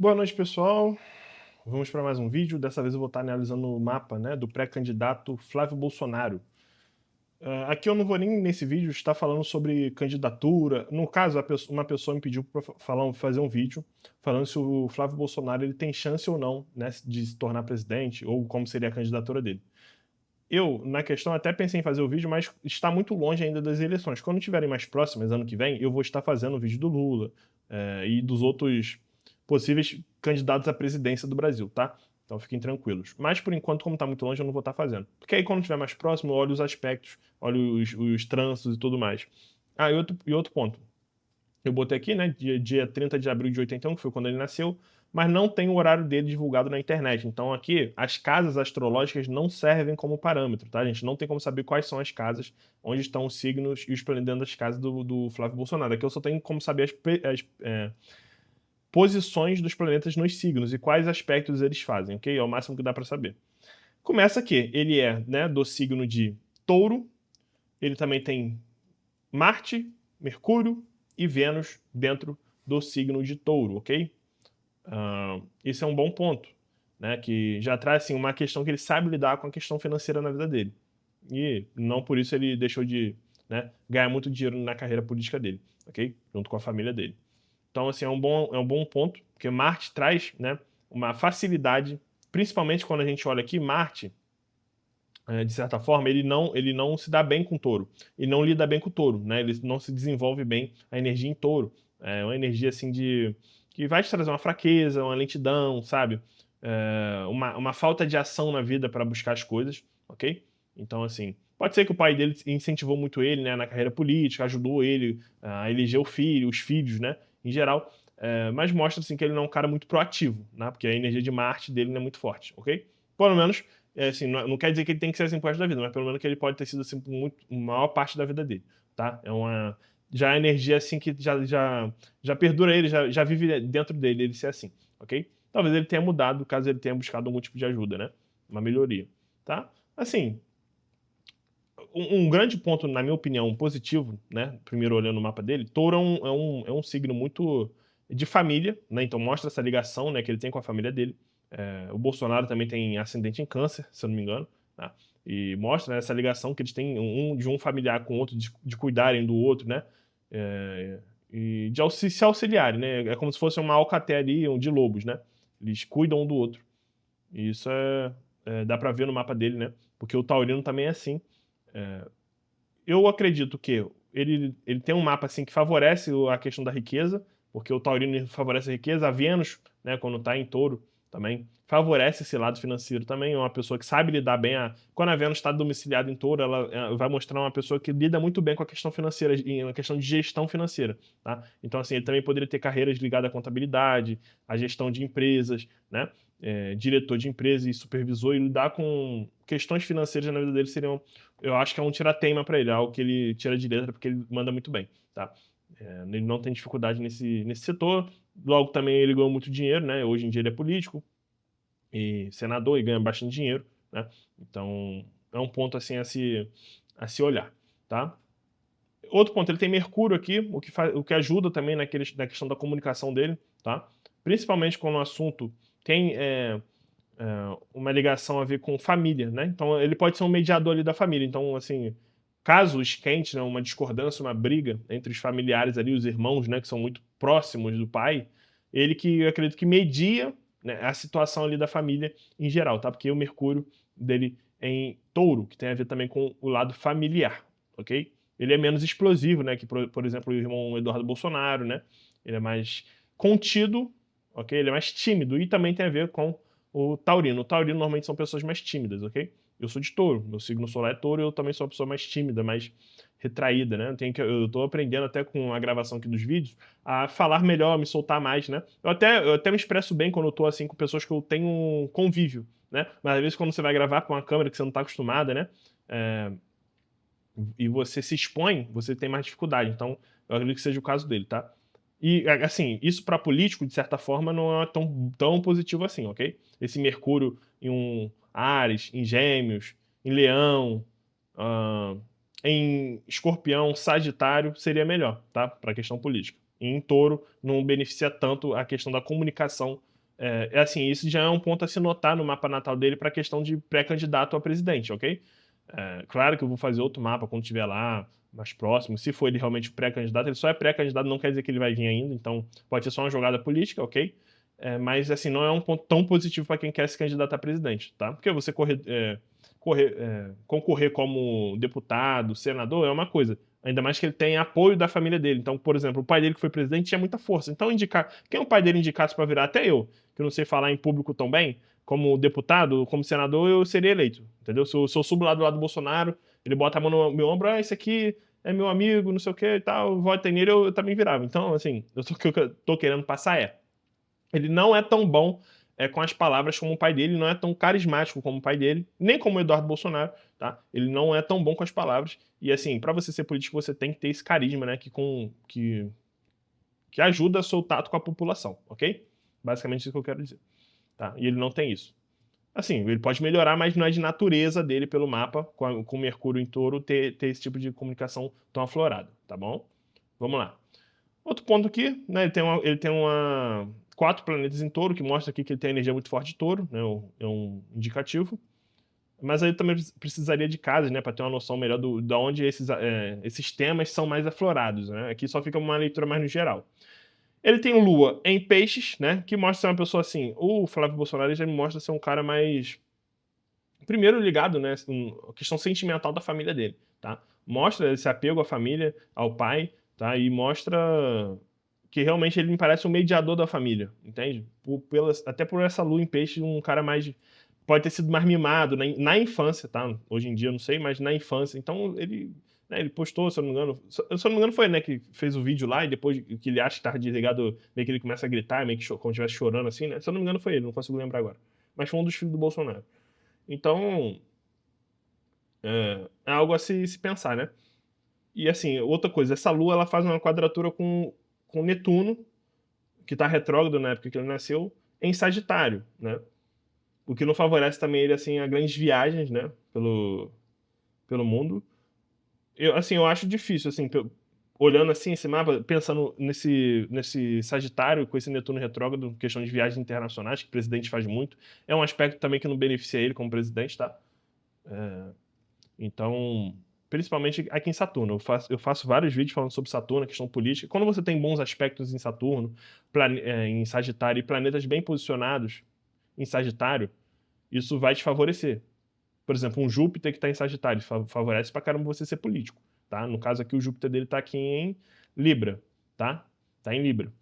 Boa noite, pessoal. Vamos para mais um vídeo. Dessa vez eu vou estar analisando o mapa, né, do pré-candidato Flávio Bolsonaro. Aqui eu não vou nem nesse vídeo estar falando sobre candidatura. No caso, uma pessoa me pediu para fazer um vídeo falando se o Flávio Bolsonaro ele tem chance ou não, né, de se tornar presidente ou como seria a candidatura dele. Eu, na questão, até pensei em fazer o vídeo, mas está muito longe ainda das eleições. Quando estiverem mais próximas, ano que vem, eu vou estar fazendo o vídeo do Lula, e dos outros possíveis candidatos à presidência do Brasil, tá? Então fiquem tranquilos. Mas por enquanto, como está muito longe, eu não vou estar fazendo. Porque aí quando estiver mais próximo, eu olho os aspectos, olho os trânsitos e tudo mais. E outro ponto. Eu botei aqui, né, dia 30 de abril de 81, que foi quando ele nasceu, mas não tem o horário dele divulgado na internet. Então aqui, as casas astrológicas não servem como parâmetro, tá? A gente não tem como saber quais são as casas, onde estão os signos e os planetas dentro das casas do Flávio Bolsonaro. Aqui eu só tenho como saber as posições dos planetas nos signos e quais aspectos eles fazem, ok? É o máximo que dá para saber. Começa que ele é, né, do signo de Touro, ele também tem Marte, Mercúrio e Vênus dentro do signo de Touro, ok? Isso é um bom ponto, né? Que já traz assim, uma questão que ele sabe lidar com a questão financeira na vida dele. E não por isso ele deixou de, né, ganhar muito dinheiro na carreira política dele, ok? Junto com a família dele. Então, assim, é um bom ponto, porque Marte traz, né, uma facilidade, principalmente quando a gente olha aqui, Marte, de certa forma, ele não se dá bem com touro. Ele não lida bem com o touro, né? Ele não se desenvolve bem a energia em touro. É uma energia assim de que vai te trazer uma fraqueza, uma lentidão, sabe? Uma falta de ação na vida para buscar as coisas, ok? Então, assim, pode ser que o pai dele incentivou muito ele, né, na carreira política, ajudou ele a eleger o filho, os filhos, né, em geral. Mas mostra assim que ele não é um cara muito proativo, né? Porque a energia de Marte dele não é muito forte, ok? Pelo menos assim, não quer dizer que ele tem que ser assim pro resto da vida, mas pelo menos que ele pode ter sido assim por maior parte da vida dele, tá? Já é energia assim que já perdura ele, já vive dentro dele, ele ser assim, ok? Talvez ele tenha mudado, caso ele tenha buscado algum tipo de ajuda, né? Uma melhoria, tá? Assim, um grande ponto, na minha opinião, positivo, né? Primeiro olhando o mapa dele, Touro é um signo muito de família, né? Então mostra essa ligação, né, que ele tem com a família dele. O Bolsonaro também tem ascendente em câncer, se eu não me engano, tá? E mostra, né, essa ligação que eles têm de um familiar com o outro, de cuidarem do outro, né? É, e de se auxiliarem, né? É como se fosse uma alcateia ali, de lobos, né? Eles cuidam um do outro. E isso dá pra ver no mapa dele, né? Porque o taurino também é assim. É, eu acredito que ele tem um mapa assim que favorece a questão da riqueza, porque o taurino favorece a riqueza, a Vênus, né, quando está em touro, também favorece esse lado financeiro também, é uma pessoa que sabe lidar bem, quando a Vênus está domiciliada em touro, ela vai mostrar uma pessoa que lida muito bem com a questão financeira, na questão de gestão financeira, tá? Então assim, ele também poderia ter carreiras ligadas à contabilidade, à gestão de empresas, né? Diretor de empresa e supervisor, e lidar com questões financeiras na vida dele seriam, eu acho que é um tira-teima para ele, é algo que ele tira de letra porque ele manda muito bem, tá? Ele não tem dificuldade nesse setor, logo também ele ganhou muito dinheiro, né? Hoje em dia ele é político e senador e ganha bastante dinheiro, né? Então é um ponto assim a se olhar, tá? Outro ponto, ele tem Mercúrio aqui, o que ajuda também na questão da comunicação dele, tá? Principalmente quando o assunto tem uma ligação a ver com família, né? Então ele pode ser um mediador ali da família. Então, assim, caso esquente, né, uma discordância, uma briga entre os familiares ali, os irmãos, né, que são muito próximos do pai, ele que eu acredito que media, né, a situação ali da família em geral, tá? Porque o Mercúrio dele é em Touro, que tem a ver também com o lado familiar, ok? Ele é menos explosivo, né, que por exemplo o irmão Eduardo Bolsonaro, né? Ele é mais contido, ok? Ele é mais tímido e também tem a ver com o taurino. O taurino normalmente são pessoas mais tímidas, ok? Eu sou de touro, meu signo solar é touro e eu também sou uma pessoa mais tímida, mais retraída, né? Eu tô aprendendo até com a gravação aqui dos vídeos a falar melhor, a me soltar mais, né? Eu até me expresso bem quando eu tô assim com pessoas que eu tenho um convívio, né? Mas às vezes quando você vai gravar com uma câmera que você não tá acostumada, né? É, e você se expõe, você tem mais dificuldade. Então, eu acredito que seja o caso dele, tá? E, assim, isso para político, de certa forma, não é tão positivo assim, ok? Esse Mercúrio em um Áries, em Gêmeos, em Leão, em Escorpião, Sagitário, seria melhor, tá? Para a questão política. em Touro não beneficia tanto a questão da comunicação. Assim, isso já é um ponto a se notar no mapa natal dele para a questão de pré-candidato a presidente, ok? Claro que eu vou fazer outro mapa quando estiver lá, mais próximo. Se for ele realmente pré-candidato, ele só é pré-candidato, não quer dizer que ele vai vir ainda, então pode ser só uma jogada política, ok? Mas, assim, não é um ponto tão positivo para quem quer se candidatar a presidente, tá? Porque você concorrer como deputado, senador, é uma coisa. Ainda mais que ele tem apoio da família dele. Então, por exemplo, o pai dele que foi presidente tinha muita força. Então, quem o pai dele indicasse para virar, até eu, que eu não sei falar em público tão bem, como deputado, como senador, eu seria eleito, entendeu? Se eu subo lá do lado do Bolsonaro, ele bota a mão no meu ombro, esse aqui é meu amigo, não sei o que e tal, vota nele, eu também virava. Então, assim, o que eu tô querendo passar ele não é tão bom com as palavras como o pai dele, não é tão carismático como o pai dele, nem como o Eduardo Bolsonaro, tá? Ele não é tão bom com as palavras. E assim, para você ser político, você tem que ter esse carisma, né? Que ajuda a seu tato com a população, ok? Basicamente isso que eu quero dizer. Tá? E ele não tem isso. Assim, ele pode melhorar, mas não é de natureza dele pelo mapa, com Mercúrio em Touro, ter esse tipo de comunicação tão aflorada, tá bom? Vamos lá. Outro ponto aqui, né, ele tem 4 planetas em Touro, que mostra aqui que ele tem energia muito forte de Touro, né, é um indicativo. Mas aí também precisaria de casas, né, para ter uma noção melhor de onde esses temas são mais aflorados, né? Aqui só fica uma leitura mais no geral. Ele tem Lua em Peixes, né, que mostra ser uma pessoa assim. O Flávio Bolsonaro já me mostra ser um cara mais, primeiro ligado, né, a questão sentimental da família dele, tá? Mostra esse apego à família, ao pai, tá? E mostra que realmente ele me parece um mediador da família, entende? Até por essa lua em peixe, um cara mais, pode ter sido mais mimado na infância, tá? Hoje em dia eu não sei, mas na infância. Então ele postou, se eu não me engano, foi ele, né, que fez o vídeo lá e depois que ele acha que tá desligado, meio que ele começa a gritar, meio que como se estivesse chorando assim, né? Se eu não me engano foi ele, não consigo lembrar agora. Mas foi um dos filhos do Bolsonaro. Então, é algo a se pensar, né? E assim, outra coisa, essa lua ela faz uma quadratura com Netuno, que está retrógrado na época que ele nasceu, em Sagitário, né? O que não favorece também ele assim a grandes viagens, né, pelo mundo. Eu acho difícil assim, olhando assim esse mapa, pensando nesse Sagitário com esse Netuno retrógrado, questão de viagens internacionais que o presidente faz muito, é um aspecto também que não beneficia ele como presidente, tá? Então, principalmente aqui em Saturno. Eu faço vários vídeos falando sobre Saturno, a questão política. Quando você tem bons aspectos em Saturno, em Sagitário e planetas bem posicionados em Sagitário, isso vai te favorecer. Por exemplo, um Júpiter que está em Sagitário favorece pra caramba você ser político, tá? No caso aqui, o Júpiter dele tá aqui em Libra, tá? Tá em Libra.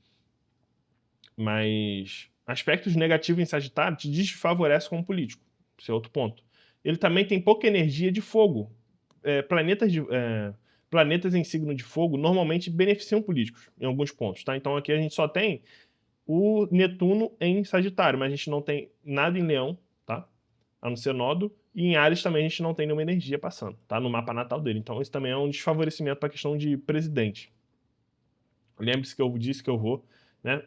Mas aspectos negativos em Sagitário te desfavorecem como político. Esse é outro ponto. Ele também tem pouca energia de fogo. Planetas em signo de fogo normalmente beneficiam políticos em alguns pontos, tá? Então aqui a gente só tem o Netuno em Sagitário, mas a gente não tem nada em Leão, tá? A não ser Nodo. E em Áries também a gente não tem nenhuma energia passando, tá? No mapa natal dele. Então isso também é um desfavorecimento para a questão de presidente. Lembre-se que eu disse que eu vou, né,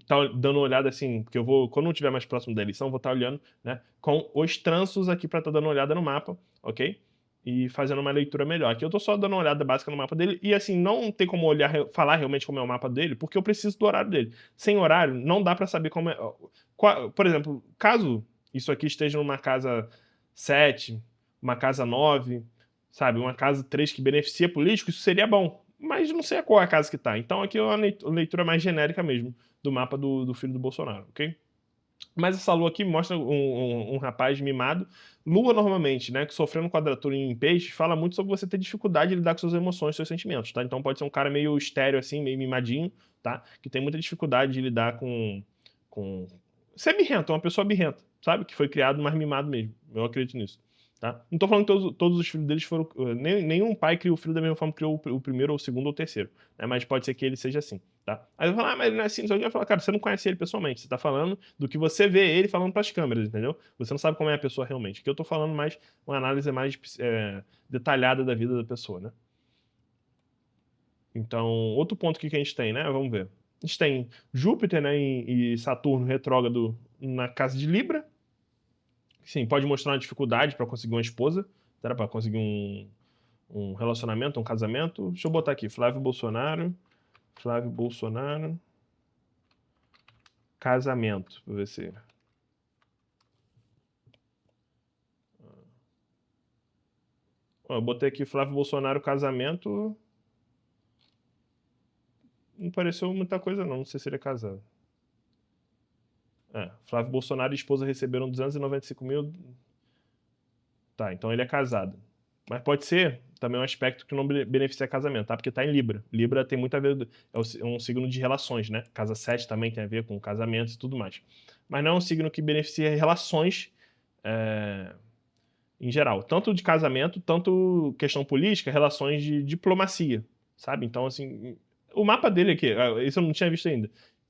tá dando uma olhada assim, porque eu vou, quando eu estiver mais próximo da eleição, vou estar olhando, né, com os trânsitos aqui para estar dando uma olhada no mapa, ok? E fazendo uma leitura melhor. Aqui eu tô só dando uma olhada básica no mapa dele e assim, não tem como falar realmente como é o mapa dele, porque eu preciso do horário dele. Sem horário, não dá para saber como é. Por exemplo, caso isso aqui esteja numa casa 7, uma casa 9, sabe, uma casa 3 que beneficia político, isso seria bom. Mas não sei qual é a casa que tá. Então aqui é uma leitura mais genérica mesmo do mapa do filho do Bolsonaro, ok? Mas essa lua aqui mostra um rapaz mimado. Lua, normalmente, né, que sofrendo quadratura em peixe, fala muito sobre você ter dificuldade de lidar com suas emoções, seus sentimentos, tá? Então pode ser um cara meio estéreo, assim, meio mimadinho, tá? Que tem muita dificuldade de lidar com... Ser birrento, é uma pessoa birrenta, sabe? Que foi criado mais mimado mesmo. Eu acredito nisso. Tá? Não tô falando que todos os filhos deles foram. Nenhum pai cria o filho da mesma forma que criou o primeiro, ou o segundo, ou o terceiro. Né? Mas pode ser que ele seja assim. Tá? Aí eu falo, mas ele não é assim. Eu falo, cara, você não conhece ele pessoalmente. Você tá falando do que você vê ele falando pras câmeras, entendeu? Você não sabe como é a pessoa realmente. Aqui eu tô falando mais, uma análise mais detalhada da vida da pessoa, né? Então, outro ponto aqui que a gente tem, né? Vamos ver. A gente tem Júpiter, né, e Saturno retrógrado na casa de Libra. Sim, pode mostrar uma dificuldade para conseguir uma esposa, para conseguir um relacionamento, um casamento. Deixa eu botar aqui, Flávio Bolsonaro, Flávio Bolsonaro. Casamento. Vou ver se... Eu botei aqui Flávio Bolsonaro casamento. Não pareceu muita coisa não sei se ele é casado. Flávio Bolsonaro e esposa receberam 295 mil. Tá, então ele é casado. Mas pode ser também um aspecto que não beneficia casamento, tá? Porque tá em Libra. Libra tem muito a ver, é um signo de relações, né? Casa 7 também tem a ver com casamentos e tudo mais. Mas não é um signo que beneficia relações em geral. Tanto de casamento, tanto questão política, relações de diplomacia, sabe? Então, assim, o mapa dele aqui, isso eu não tinha visto ainda.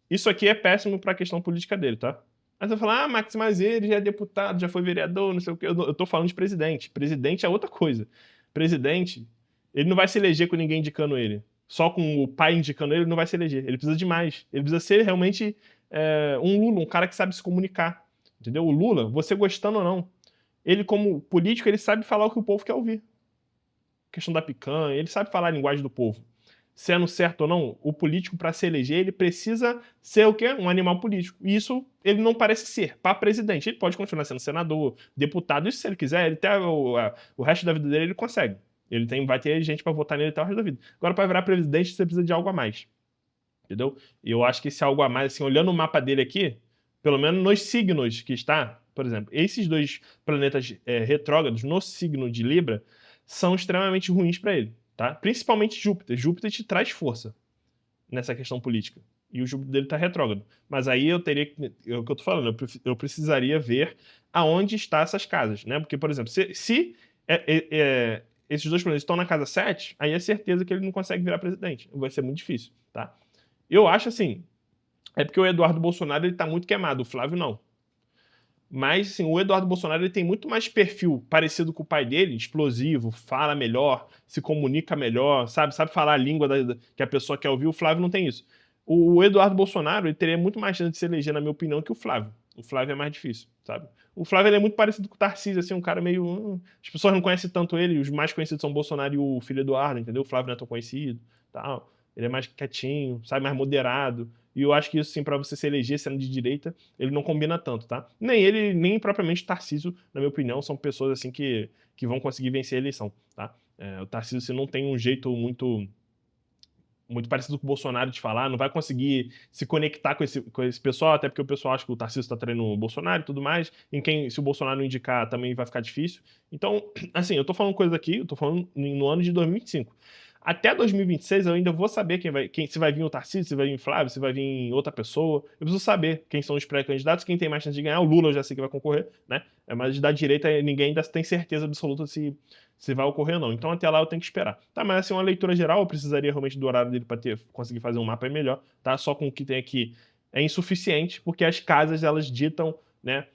Isso aqui é péssimo pra questão política dele, tá? Mas eu falo, Max, mas ele já é deputado, já foi vereador, não sei o quê. Eu tô falando de presidente. Presidente é outra coisa. Presidente, ele não vai se eleger com ninguém indicando ele. Só com o pai indicando ele não vai se eleger. Ele precisa de mais. Ele precisa ser realmente um Lula, um cara que sabe se comunicar. Entendeu? O Lula, você gostando ou não, ele como político, ele sabe falar o que o povo quer ouvir. Questão da picanha, ele sabe falar a linguagem do povo. Sendo certo ou não, o político, para se eleger, ele precisa ser o quê? Um animal político. E isso ele não parece ser. Para presidente, ele pode continuar sendo senador, deputado, isso se ele quiser, ele tem o resto da vida dele ele consegue. Vai ter gente para votar nele até o resto da vida. Agora, para virar presidente, você precisa de algo a mais. Entendeu? E eu acho que esse algo a mais, assim, olhando o mapa dele aqui, pelo menos nos signos que está, por exemplo, esses dois planetas retrógrados no signo de Libra são extremamente ruins para ele. Tá? Principalmente Júpiter. Júpiter te traz força nessa questão política. E o Júpiter dele está retrógrado. Mas aí eu teria que... É o que eu tô falando. Eu precisaria ver aonde estão essas casas. Né? Porque, por exemplo, se esses dois planetas estão na casa 7, aí é certeza que ele não consegue virar presidente. Vai ser muito difícil. Tá? Eu acho assim... É porque o Eduardo Bolsonaro ele tá muito queimado. O Flávio não. Mas, assim, o Eduardo Bolsonaro ele tem muito mais perfil parecido com o pai dele, explosivo, fala melhor, se comunica melhor, sabe falar a língua que a pessoa quer ouvir. O Flávio não tem isso. O Eduardo Bolsonaro ele teria muito mais chance de se eleger, na minha opinião, que o Flávio. O Flávio é mais difícil, sabe? O Flávio ele é muito parecido com o Tarcísio, assim, um cara meio... As pessoas não conhecem tanto ele, os mais conhecidos são o Bolsonaro e o filho Eduardo, entendeu? O Flávio não é tão conhecido, tal. Ele é mais quietinho, sabe, mais moderado. E eu acho que isso, sim, pra você se eleger sendo de direita, ele não combina tanto, tá? Nem ele, nem propriamente o Tarcísio, na minha opinião, são pessoas, assim, que vão conseguir vencer a eleição, tá? O Tarcísio, assim, não tem um jeito muito parecido com o Bolsonaro de falar, não vai conseguir se conectar com esse pessoal, até porque o pessoal acha que o Tarcísio está treinando o Bolsonaro e tudo mais, se o Bolsonaro não indicar também vai ficar difícil. Então, assim, eu tô falando coisa aqui, eu tô falando no ano de 2025. Até 2026 eu ainda vou saber se vai vir o Tarcísio, se vai vir o Flávio, se vai vir outra pessoa. Eu preciso saber quem são os pré-candidatos, quem tem mais chance de ganhar. O Lula eu já sei que vai concorrer, né? Mas da direita ninguém ainda tem certeza absoluta se vai ocorrer ou não. Então até lá eu tenho que esperar. Tá, mas assim, uma leitura geral, eu precisaria realmente do horário dele para conseguir fazer um mapa melhor, tá? Só com o que tem aqui é insuficiente, porque as casas elas ditam, né?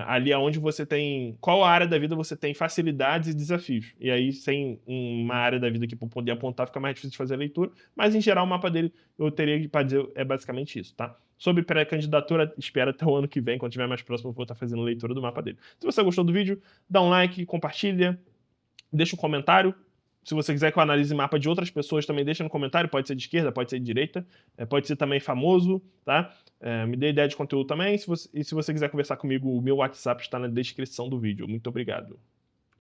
Ali aonde você tem... Qual área da vida você tem facilidades e desafios. E aí, sem uma área da vida que eu poder apontar, fica mais difícil de fazer a leitura. Mas, em geral, o mapa dele, eu teria para dizer, é basicamente isso, tá? Sobre pré-candidatura, espera até o ano que vem, quando tiver mais próximo, eu vou estar fazendo a leitura do mapa dele. Se você gostou do vídeo, dá um like, compartilha, deixa um comentário. Se você quiser que eu analise mapa de outras pessoas, também deixa no comentário. Pode ser de esquerda, pode ser de direita, pode ser também famoso, tá? Me dê ideia de conteúdo também. E se você quiser conversar comigo, o meu WhatsApp está na descrição do vídeo. Muito obrigado.